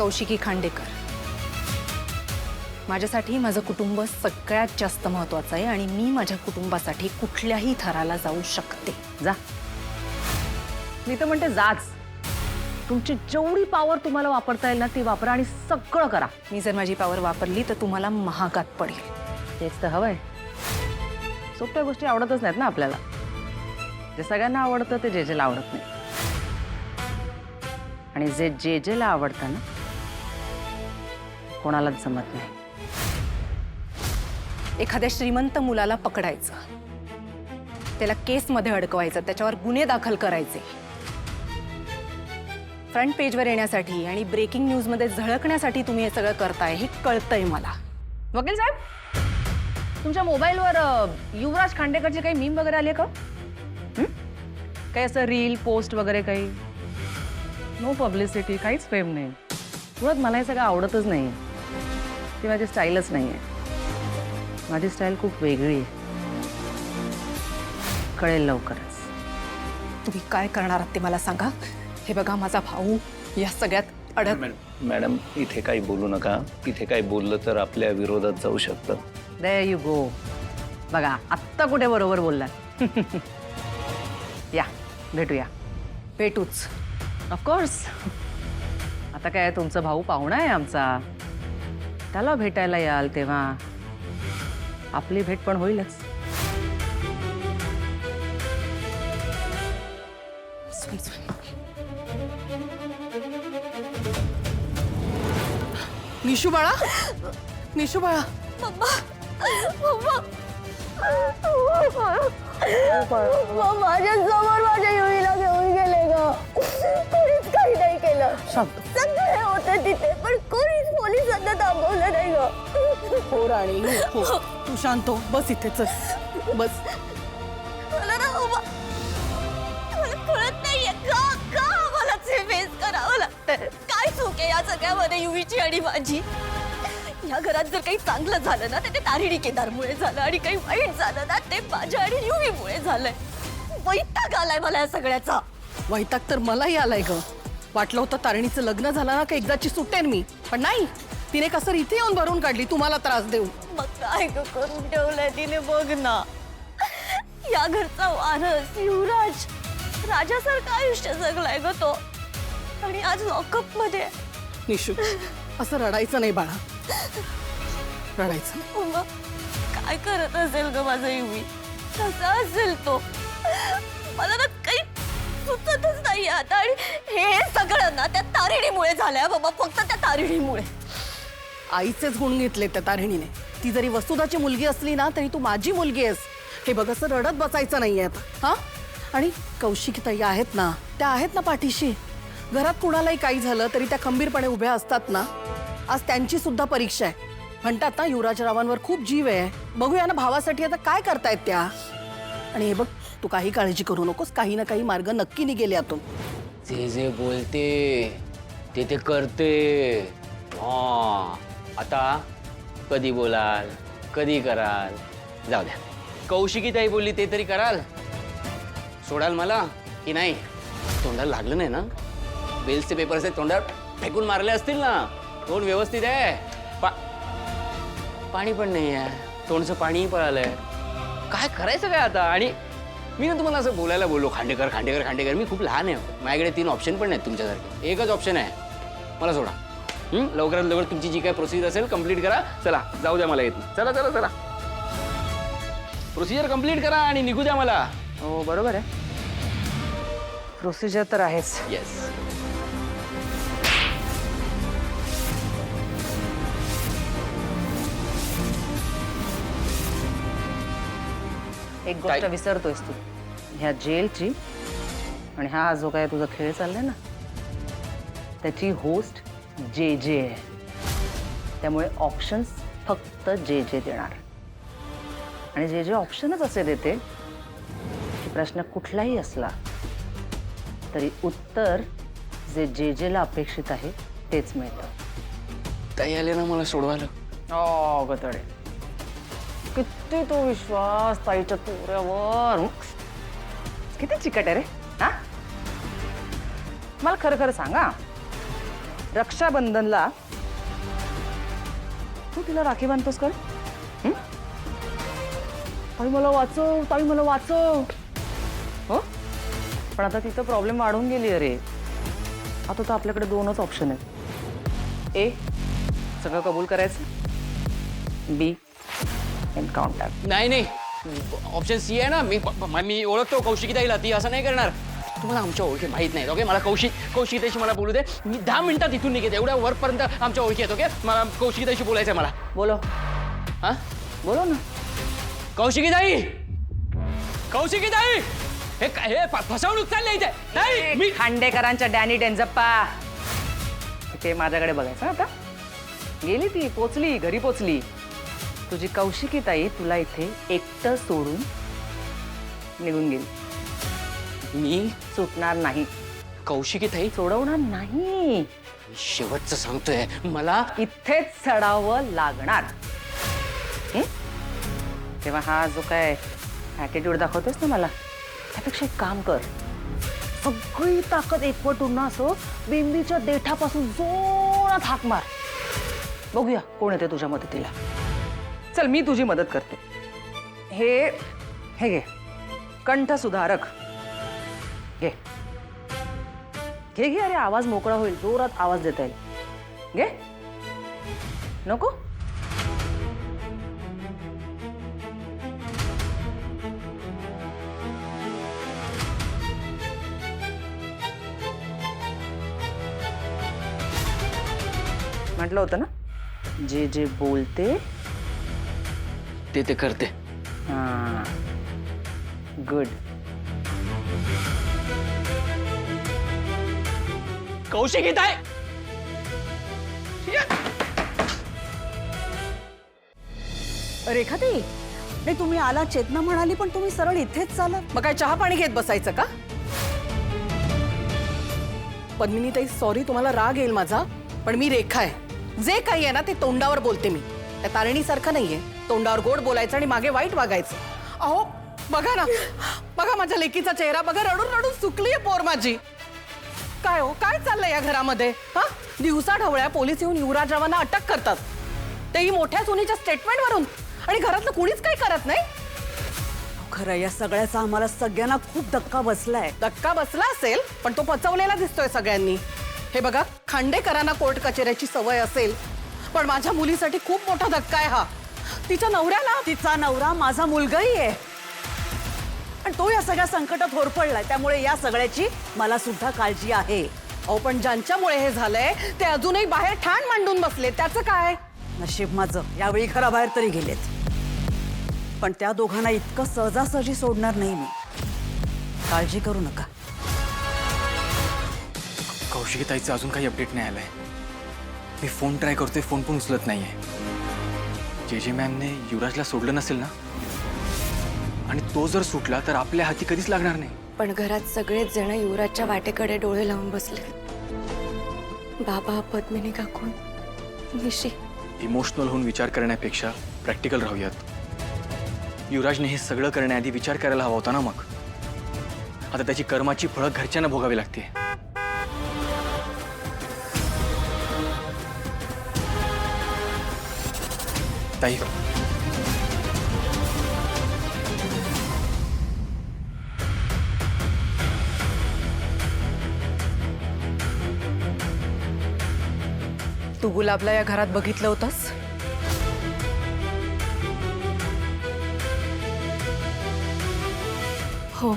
कौशिकी खांडेकर, माझ्यासाठी माझं कुटुंब सगळ्यात जास्त महत्त्वाचं आहे आणि मी माझ्या कुटुंबासाठी कुठल्याही थराला जाऊ शकते. जा. मी तर म्हणते जाच. तुमची जेवढी पॉवर तुम्हाला वापरता येईल ना ती वापरा आणि सगळं करा. मी जर माझी पॉवर वापरली तर तुम्हाला महागात पडेल. तेच तर हवंय. सोप्या गोष्टी आवडतच नाहीत ना आपल्याला. जे सगळ्यांना आवडतं ते जेजेला आवडत नाही. आणि जे जेजेला आवडतं ना कोणालाच जमत नाही. एखाद्या श्रीमंत मुलाला पकडायचं, त्याला केसमध्ये अडकवायचं, त्याच्यावर गुन्हे दाखल करायचे, फ्रंट पेजवर येण्यासाठी आणि ब्रेकिंग न्यूजमध्ये झळकण्यासाठी तुम्ही हे सगळं करताय हे कळतंय मला. वकील साहेब, तुमच्या मोबाईलवर युवराज खांडेकरची काही मीम वगैरे आली का? काही असं रील पोस्ट वगैरे काही? नो पब्लिसिटी, काहीच फेम नाही. मुळात मला हे सगळं आवडतच नाही. ती माझी स्टाईलच नाही आहे. माझी स्टाईल खूप वेगळी आहे. कळेल लवकरच. तुम्ही काय करणार आहात ते मला सांगा. हे बघा, माझा भाऊ या सगळ्यात मॅडम, इथे काही बोलू नका. इथे काही बोललं तर आपल्या विरोधात जाऊ शकतं. There you go. बघा, आत्ता कुठे बरोबर बोललात. या भेटूया. भेटूच. ऑफकोर्स. आता काय, तुमचा भाऊ पाहुणा आहे आमचा. त्याला भेटायला याल तेव्हा आपली भेट पण होईलच. निशू बाळा, निशू बाळा. माझ्या समोर माझ्या युवीला घेऊन गेले ग. कोणीच काही नाही केलं. सगळे होते तिथे पण कोणीच पोलिसांना थांबवलं नाही ग. हो राणी, हो. तू शांत हो. बस इथेच बस. मला ना मला कळत नाहीये का मला फेस करावं लागतंय. काय चूक आहे या सगळ्यामध्ये युवीची आणि माझी? या घरात जर काही चांगलं झालं ना ते तारिणी केदारमुळे झालं आणि काही वाईट झालं ना ते माझ्या आणि युवीमुळे झालंय. वैताग आलाय मला या सगळ्याचा. वैताग तर मलाही आलाय ग. वाटलं होतं तारिणीचं लग्न झालं ना का एकदाची सुटेन मी, पण नाही. तिने कसं इथे येऊन भरून काढली तुम्हाला त्रास देऊन. मग काय करून ठेवलंय तिने बघ ना. या घरचा वारस युवराज राजासारखं आयुष्य जगलाय ग तो आणि आज लॉकअप मध्ये. निशू, असं रडायचं नाही बाळा. रडायचं नाही. मग काय करत असेल ग माझा युवी? कसा असेल तो? मला ना काही सुचतच नाही आता. आणि हे सगळं ना त्या तारिणीमुळे झालंय बाबा, फक्त त्या तारिणीमुळे. आईचेच गुण घेतले त्या तारिणीने. ती जरी वसुधाची मुलगी असली ना तरी तू माझी मुलगी आहेस. हे बघ, असं रडत बसायचं नाहीये आता. हा, आणि कौशिकी ताई आहेत ना, त्या आहेत ना पाठीशी. घरात कुणालाही काही झालं तरी त्या खंबीरपणे उभ्या असतात ना. आज त्यांची सुद्धा परीक्षा आहे. म्हणतात ना, युवराजरावांवर खूप जीव आहे. बघूया ना भावासाठी आता काय करतायत त्या. आणि हे बघ, तू काही काळजी करू नकोस. काही ना काही मार्ग नक्की निघेल यातून. जे बोलते ते करते. आता कधी बोलाल, कधी कराल, जाऊ द्या. कौशिकी ताई बोलली ते तरी कराल. सोडाल मला की नाही? तोंडाला लागलं नाही ना? बेल्सचे पेपर्स आहेत, तोंडात फेकून मारले असतील ना? तोंड व्यवस्थित आहे. पाणी पण नाही आहे, तोंडचं पाणीही पळालंय. काय करायचं काय आता? आणि मी ना तुम्हाला असं बोलायला बोललो, खांडेकर खांडेकर खांडेकर. मी खूप लहान आहे. माझ्याकडे 3 ऑप्शन पण नाहीत तुमच्यासारखे. एकच ऑप्शन आहे, मला सोडा. लवकरात लवकर तुमची जी काय प्रोसिजर असेल कम्प्लीट करा. चला, जाऊ द्या मला इथून. चला चला चला, प्रोसिजर कम्प्लीट करा आणि निघू द्या मला. हो, बरोबर आहे. प्रोसिजर तर आहेच. येस. एक गोष्ट विसरतोयस तू. ह्या जेलची आणि हा जो काय तुझा खेळ चाललाय ना त्याची होस्ट जे जे आहे. त्यामुळे ऑप्शन्स फक्त जे जे देणार. आणि जे जे ऑप्शनच असे देते की प्रश्न कुठलाही असला तरी उत्तर जे जे जेला अपेक्षित आहे तेच मिळतं. ताई आले ना मला सोडवायला. ओ गतडे, किती तो विश्वास ताईच्या तोऱ्यावर. किती चिकट आहे रे. हा, मला खरं खरं सांगा, रक्षाबंधनला तू तिला राखी बांधतोस कर. ताई मला वाचव, ताई मला वाचव. हो पण आता तिथं प्रॉब्लेम वाढून गेली. अरे आता तर आपल्याकडे दोनच ऑप्शन आहेत. ए सगळं कबूल करायचं, बी एन्काउंटर. नाही नाही, ऑप्शन सी आहे ना. मी ओळखतो कौशिकीताईला, ती असं नाही करणार. तुम्हाला आमच्या ओळखी माहीत नाहीत. ओके, मला कौशिकीताईशी मला बोलू दे. मी 10 मिनिटात इथून निघेते. एवढ्या वरपर्यंत आमच्या ओळखी आहेत. ओके, मला कौशिकीताईशी बोलायचं आहे मला. बोलो. हां, बोलो ना. कौशिकीताई, कौशिकीताई, हे फसवणूक चालली इथे. नाही मी खांडेकरांच्या डॅनी डेंजप्पा. ते माझ्याकडे बघायचं आता. गेली ती, पोचली, घरी पोचली. तुझी कौशिकीताई तुला इथे एकटं सोडून निघून गेली. मी सुटणार नाही, कौशिकीताई सोडवणार नाही. शेवटचं सांगतोय, मला इथेच चढावं लागणार. तेव्हा हा जो काय ॲटिट्यूड दाखवतोस ना मला, त्यापेक्षा एक काम कर. सगळी ताकद एकवटून ना असं बिंबीच्या देठापासून जोरात हाक मार. बघूया कोण येते तुझ्या मदतीला. चल मी तुझी मदत करते. हे घे कंठ सुधारक. घे घे घे. अरे आवाज मोकळा होईल, जोरात आवाज देता येईल. घे. नको. म्हटलं होतं ना, जे जे बोलते ते करते. हां, गुड. कौशिकीताई, रेखाताई, नाही तुम्ही आला, चेतना म्हणाली, पण तुम्ही सरळ इथेच चालत. मग काय चहा पाणी घेत बसायचं का? पद्मिनीताई, सॉरी, तुम्हाला राग येईल माझा, पण मी रेखा आहे. जे काही आहे ना ते तोंडावर बोलते मी. त्या तारिणीसारखं नाहीये तोंडावर गोड बोलायचं आणि मागे वाईट वागायचं. अहो बघा ना, बघा माझ्या लेकीचा चेहरा बघा, रडून रडून सुकलीये पोर माझी. काय हो, काय चाललंय या घरामध्ये? हा, दिवसा ढवळ्या पोलीस येऊन युवराजरावांना अटक करतात, तेही मोठ्या सोनीच्या स्टेटमेंटवरून, आणि घरातलं कुणीच काही करत नाही. खरं या सगळ्याचा आम्हाला सगळ्यांना खूप धक्का बसलाय. धक्का बसला असेल, पण तो पचवलेला दिसतोय सगळ्यांनी. हे बघा, खांडेकरांना कोर्ट कचेऱ्याची सवय असेल, पण माझ्या मुलीसाठी खूप मोठा धक्का आहे हा. तिच्या नवऱ्याला, तिचा नवरा माझा मुलगाही आहे, आणि तो या सगळ्या संकटात होरपळलाय. त्यामुळे या सगळ्याची मला सुद्धा काळजी आहे. अहो पण ज्यांच्यामुळे हे झालंय ते अजूनही बाहेर ठाण मांडून बसले, त्याचं काय? नशीब माझं यावेळी घराबाहेर तरी गेलेत, पण त्या दोघांना इतकं सहजासहजी सोडणार नाही मी. काळजी करू नका. कौशिकीताईचं अजून काही अपडेट नाही आलंय. मी फोन ट्राय करतोय, फोन पण उचलत नाहीये. जे मॅमने युवराजला सोडलं नसेल ना, आणि तो जर सुटला तर आपल्या हाती कधीच लागणार नाही. पण घरात सगळेच जण युवराजच्या वाटेकडे डोळे लावून बसले. बाबा, पद्मिनी काकू, निशी. इमोशनल होऊन विचार करण्यापेक्षा प्रॅक्टिकल राहूयात. युवराजने हे सगळं करण्याआधी विचार करायला हवा होता ना. मग आता त्याची कर्माची फळं घरच्यांना भोगावी लागते. ताई, तू गुलाबला या घरात बघितलं होतंस? हो,